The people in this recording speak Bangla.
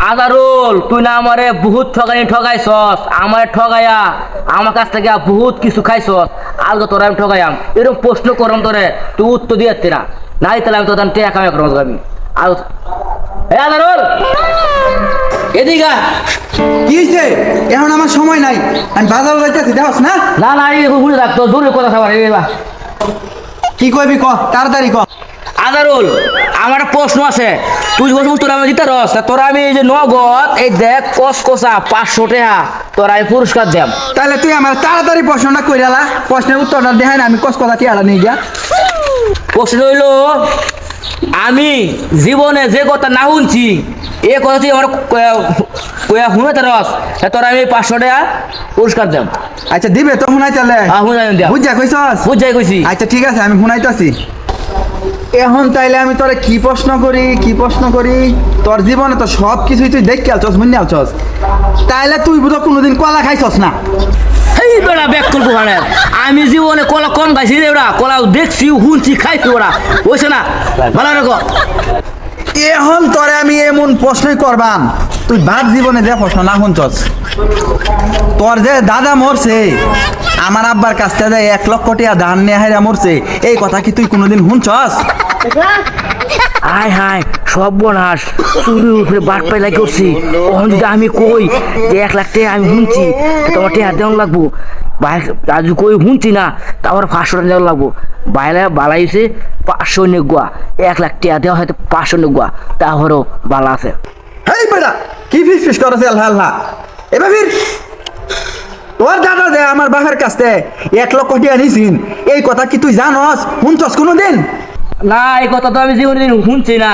আজারুল তুই না আমারে বহুত ঠগাইছস, আমার ঠগাইয়া আমার কাছ থেকে বহুত কিছু খাইছস। আলগা তোরা আমি ঠগাইয়াম, এরকম প্রশ্ন করম তোরে, তুই উত্তর দিয়ে না, নাই তাহলে আমি তোর টেকা কামাই করম আমি। আর আজারুল এদিকে কি হয়েছে? এখন আমার সময় নাই, আমি বাজার যাইতেছি, দেখস না? না না এই বুঝে রাখ, তোর দূরের কথা খাবার। কি কইবি ক, তাড়াতাড়ি ক। আজারুল আমার একটা প্রশ্ন আছে, তুই বলছিস তোরা আমি দিতে রস, তোরা আমি এই যে নগদ এই দেখ কসকসা 500 টাকা তোরা আমি পুরস্কার দেব। তাহলে তুই আমার তাড়াতাড়ি প্রশ্নটা কইরালা, প্রশ্নের উত্তরটা দেখাই না, আমি কস কথা টিয়ালা নিয়ে গিয়া। প্রশ্ন হইল, আমি জীবনে যে কথা না শুনছি এ কথা তুই আমার শুনে রস, তোরা আমি 500 টাকা পুরস্কার দেব। আচ্ছা দিবে তো শুনাই তাহলে? বুঝা কইছস? বুঝাই কইছি। আচ্ছা ঠিক আছে, আমি শুনাইতাছি। এখন তাইলে আমি তোরে কি প্রশ্ন করি? তোর জীবনে তো সব কিছুই তুই দেখে আলছস, মুন্নি আলছস, তাইলে তুই বুঝো কোনোদিন কলা খাইছস না? এই বেড়া ব্যাক করবো মানে আমি জীবনে কলা কম খাইছি রে, ওরা কলা দেখছি শুনছি খাইছি, ওরা বুঝছে না ভালো রেখো। এখন তোরে আমি এমন প্রশ্নই করবাম, তুই বাদ জীবনে যে প্রশ্ন না শুনছস। তোর যে দাদা মরছে, আমার আব্বার কাছ থেকে 1 লক্ষ টাকা ধান নিয়ে হাইরা মরছে, এই কথা কি তুই কোনোদিন শুনছস? হায় হায় সব বনাস চুরি উপরে বাট পাইলা করছি। ওখান যদি আমি কই যে 1 লাখ টাকা আমি শুনছি, তোমার টাকা দেওয়া লাগবো, আজ কই শুনছি না তারপর 500 টাকা দেওয়া লাগবো। বাইরে বালাইছে 500 নেগুয়া, 1 লাখ টাকা দেওয়া হয়তো 500 নেগুয়া, তারপরও বালা আছে। হেই বেটা, কি ফিস করছে আল্লাহ আল্লাহ? এবার ফির তোর দাদা যে আমার বাপের কাছ থেকে 1 লক্ষ টাকা নিছিন, এই কথা কি তুই জানস, শুনছস কোনোদিন? না এই কথা তো আমি জীবনে শুনছি না।